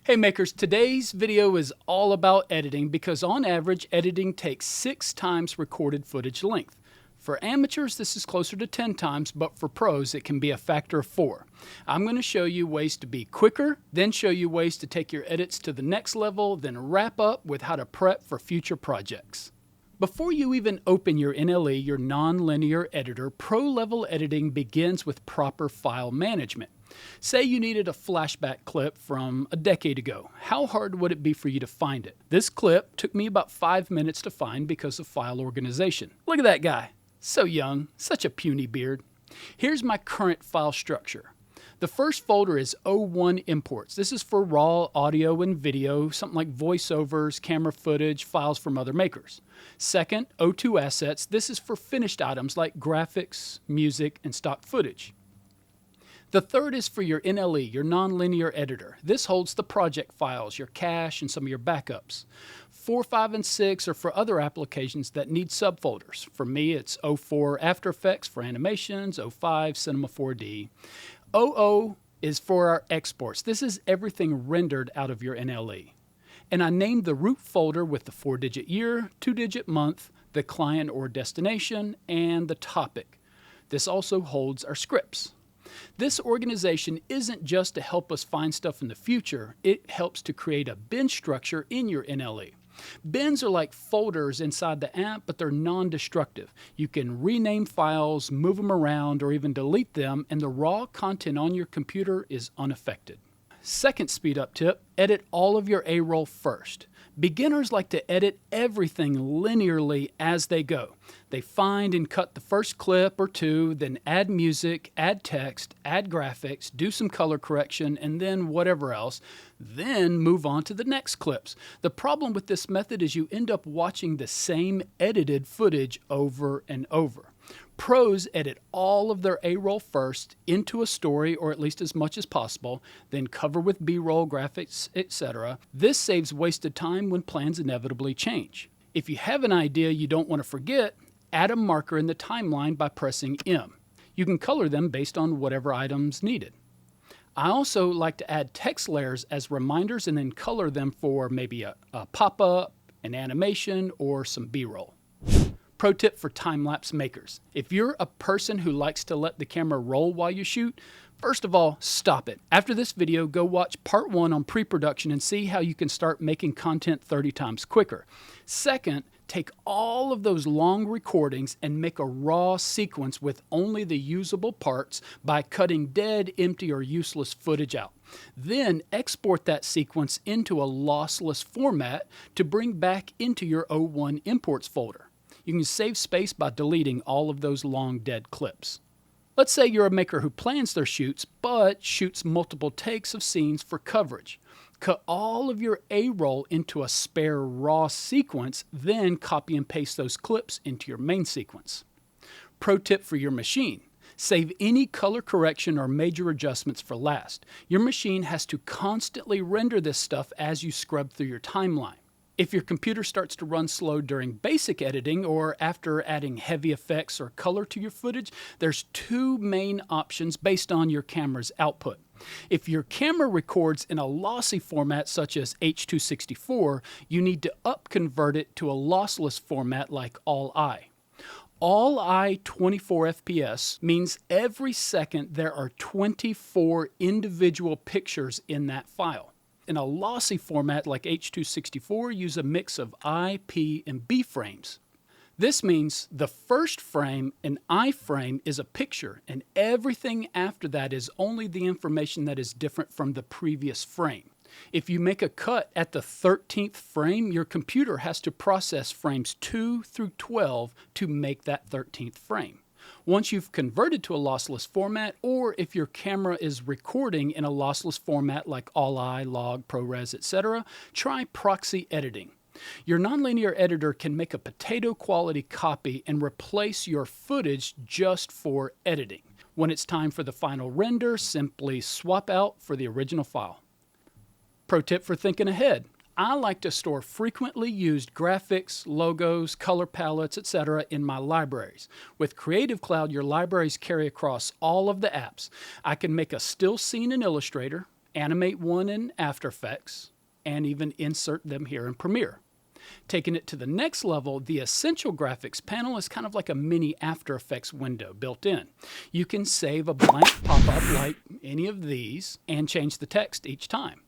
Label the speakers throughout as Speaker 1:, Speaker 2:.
Speaker 1: Hey makers, today's video is all about editing because on average, editing takes 6 times recorded footage length. For amateurs, this is closer to 10 times, but for pros, it can be a factor of 4. I'm going to show you ways to be quicker, then show you ways to take your edits to the next level, then wrap up with how to prep for future projects. Before you even open your NLE, your nonlinear editor, pro-level editing begins with proper file management. Say you needed a flashback clip from a decade ago. How hard would it be for you to find it? This clip took me about 5 minutes to find because of file organization. Look at that guy. So young, such a puny beard. Here's my current file structure. The first folder is O1 imports. This is for raw audio and video, something like voiceovers, camera footage, files from other makers. Second, O2 assets. This is for finished items like graphics, music, and stock footage. The third is for your NLE, your nonlinear editor. This holds the project files, your cache, and some of your backups. 4, 5, and 6 are for other applications that need subfolders. For me, it's O4 After Effects for animations, O5 Cinema 4D. OO is for our exports. This is everything rendered out of your NLE. And I named the root folder with the 4-digit year, 2-digit month, the client or destination, and the topic. This also holds our scripts. This organization isn't just to help us find stuff in the future, it helps to create a bin structure in your NLE. Bins are like folders inside the app, but they're non-destructive. You can rename files, move them around, or even delete them, and the raw content on your computer is unaffected. Second speed up tip, edit all of your A-roll first. Beginners like to edit everything linearly as they go. They find and cut the first clip or two, then add music, add text, add graphics, do some color correction, and then whatever else, then move on to the next clips. The problem with this method is you end up watching the same edited footage over and over. Pros edit all of their A-roll first into a story, or at least as much as possible, then cover with B-roll, graphics, etc. This saves wasted time when plans inevitably change. If you have an idea you don't want to forget, add a marker in the timeline by pressing M. You can color them based on whatever items needed. I also like to add text layers as reminders and then color them for maybe a pop-up, an animation, or some B-roll. Pro tip for time-lapse makers. If you're a person who likes to let the camera roll while you shoot, first of all, stop it. After this video, go watch part 1 on pre-production and see how you can start making content 30 times quicker. Second, take all of those long recordings and make a raw sequence with only the usable parts by cutting dead, empty, or useless footage out. Then export that sequence into a lossless format to bring back into your O1 imports folder. You can save space by deleting all of those long dead clips. Let's say you're a maker who plans their shoots, but shoots multiple takes of scenes for coverage. Cut all of your A-roll into a spare raw sequence, then copy and paste those clips into your main sequence. Pro tip for your machine. Save any color correction or major adjustments for last. Your machine has to constantly render this stuff as you scrub through your timeline. If your computer starts to run slow during basic editing or after adding heavy effects or color to your footage, there's 2 main options based on your camera's output. If your camera records in a lossy format such as H.264, you need to upconvert it to a lossless format like All-I. All-I 24 FPS means every second there are 24 individual pictures in that file. In a lossy format like H.264, use a mix of I, P, and B frames. This means the first frame, an I frame, is a picture, and everything after that is only the information that is different from the previous frame. If you make a cut at the 13th frame, your computer has to process frames 2 through 12 to make that 13th frame. Once you've converted to a lossless format, or if your camera is recording in a lossless format like All-I, Log, ProRes, etc., try Proxy Editing. Your nonlinear editor can make a potato quality copy and replace your footage just for editing. When it's time for the final render, simply swap out for the original file. Pro tip for thinking ahead. I like to store frequently used graphics, logos, color palettes, etc. in my libraries. With Creative Cloud, your libraries carry across all of the apps. I can make a still scene in Illustrator, animate one in After Effects, and even insert them here in Premiere. Taking it to the next level, the Essential Graphics panel is kind of like a mini After Effects window built in. You can save a blank pop-up like any of these and change the text each time.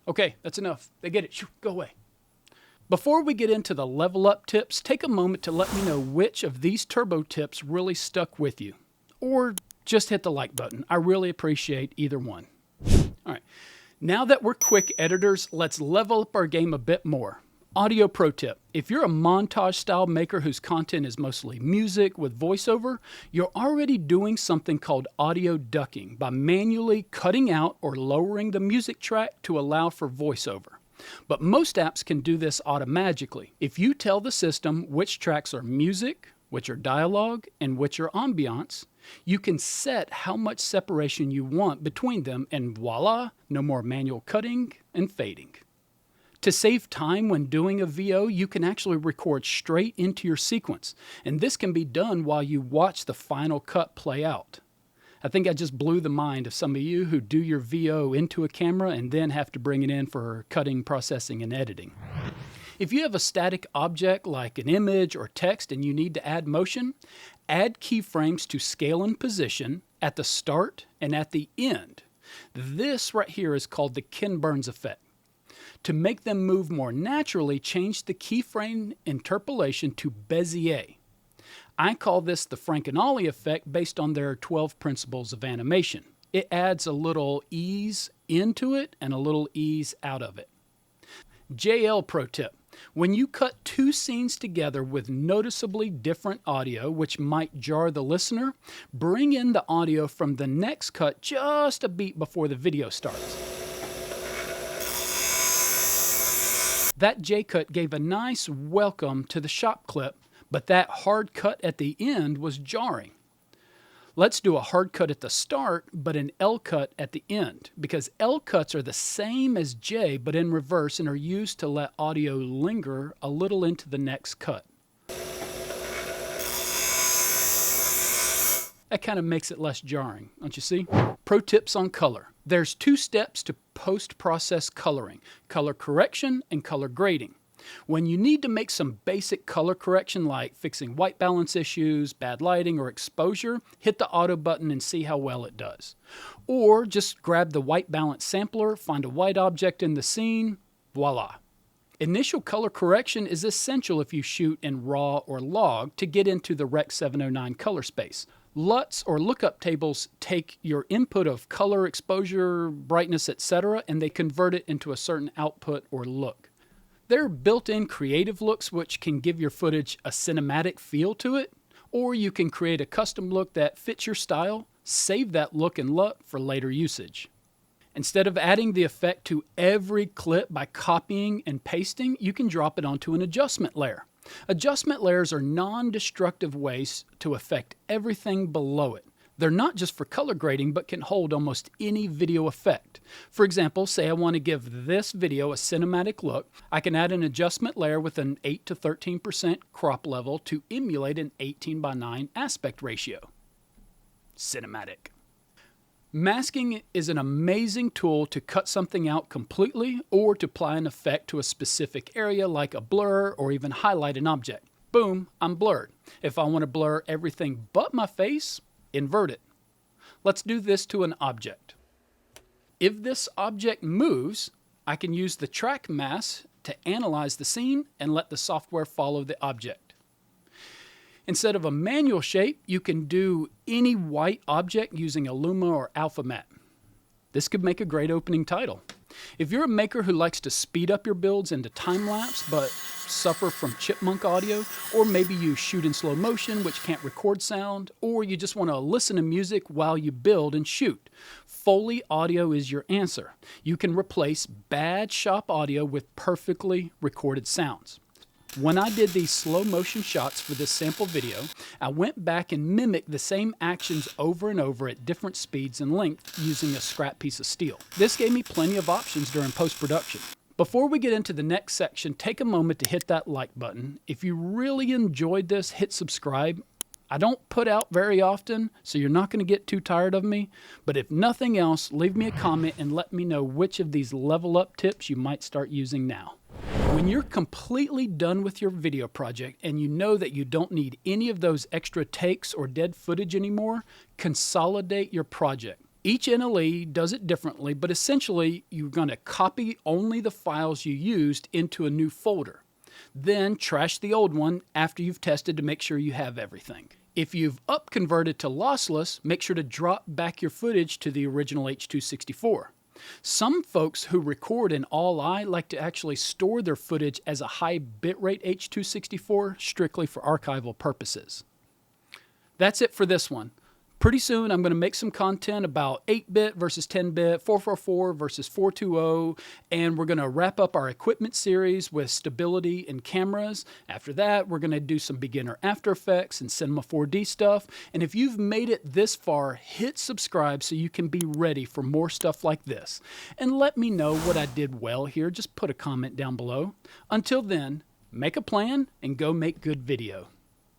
Speaker 1: Okay, that's enough. They get it. Shoo, go away. Before we get into the level up tips, take a moment to let me know which of these turbo tips really stuck with you. Or just hit the like button. I really appreciate either one. All right, now that we're quick editors, let's level up our game a bit more. Audio pro tip. If you're a montage style maker whose content is mostly music with voiceover, you're already doing something called audio ducking by manually cutting out or lowering the music track to allow for voiceover. But most apps can do this automatically. If you tell the system which tracks are music, which are dialogue, and which are ambiance, you can set how much separation you want between them, and voila, no more manual cutting and fading. To save time when doing a VO, you can actually record straight into your sequence, and this can be done while you watch the final cut play out. I think I just blew the mind of some of you who do your VO into a camera and then have to bring it in for cutting, processing, and editing. If you have a static object like an image or text and you need to add motion, add keyframes to scale and position at the start and at the end. This right here is called the Ken Burns effect. To make them move more naturally, change the keyframe interpolation to Bezier. I call this the Frankenolli effect based on their 12 principles of animation. It adds a little ease into it and a little ease out of it. JL pro tip. When you cut two scenes together with noticeably different audio, which might jar the listener, bring in the audio from the next cut just a beat before the video starts. That J-cut gave a nice welcome to the shop clip, but that hard cut at the end was jarring. Let's do a hard cut at the start, but an L cut at the end, because L cuts are the same as J, but in reverse, and are used to let audio linger a little into the next cut. That kind of makes it less jarring, don't you see? Pro tips on color. There's two steps to post-process coloring: color correction and color grading. When you need to make some basic color correction like fixing white balance issues, bad lighting, or exposure, hit the auto button and see how well it does. Or just grab the white balance sampler, find a white object in the scene, voila. Initial color correction is essential if you shoot in RAW or log to get into the Rec. 709 color space. LUTs or lookup tables take your input of color, exposure, brightness, etc., and they convert it into a certain output or look. There are built-in creative looks which can give your footage a cinematic feel to it, or you can create a custom look that fits your style, save that look and LUT for later usage. Instead of adding the effect to every clip by copying and pasting, you can drop it onto an adjustment layer. Adjustment layers are non-destructive ways to affect everything below it. They're not just for color grading, but can hold almost any video effect. For example, say I want to give this video a cinematic look. I can add an adjustment layer with an 8 to 13% crop level to emulate an 18:9 aspect ratio. Cinematic. Masking is an amazing tool to cut something out completely or to apply an effect to a specific area like a blur or even highlight an object. Boom, I'm blurred. If I want to blur everything but my face, invert it. Let's do this to an object. If this object moves, I can use the track mask to analyze the scene and let the software follow the object. Instead of a manual shape, you can do any white object using a Luma or Alpha Matte. This could make a great opening title. If you're a maker who likes to speed up your builds into time-lapse but suffer from chipmunk audio, or maybe you shoot in slow motion which can't record sound, or you just want to listen to music while you build and shoot, Foley audio is your answer. You can replace bad shop audio with perfectly recorded sounds. When I did these slow motion shots for this sample video, I went back and mimicked the same actions over and over at different speeds and length using a scrap piece of steel. This gave me plenty of options during post-production. Before we get into the next section, take a moment to hit that like button. If you really enjoyed this, hit subscribe. I don't put out very often, so you're not going to get too tired of me. But if nothing else, leave me a comment and let me know which of these level up tips you might start using now. When you're completely done with your video project and you know that you don't need any of those extra takes or dead footage anymore, consolidate your project. Each NLE does it differently, but essentially you're going to copy only the files you used into a new folder. Then trash the old one after you've tested to make sure you have everything. If you've upconverted to lossless, make sure to drop back your footage to the original H.264. Some folks who record in all-I like to actually store their footage as a high bitrate H.264 strictly for archival purposes. That's it for this one. Pretty soon I'm going to make some content about 8-bit versus 10-bit, 444 versus 420, and we're going to wrap up our equipment series with stability and cameras. After that, we're going to do some beginner After Effects and Cinema 4D stuff. And if you've made it this far, hit subscribe so you can be ready for more stuff like this. And let me know what I did well here. Just put a comment down below. Until then, make a plan and go make good video.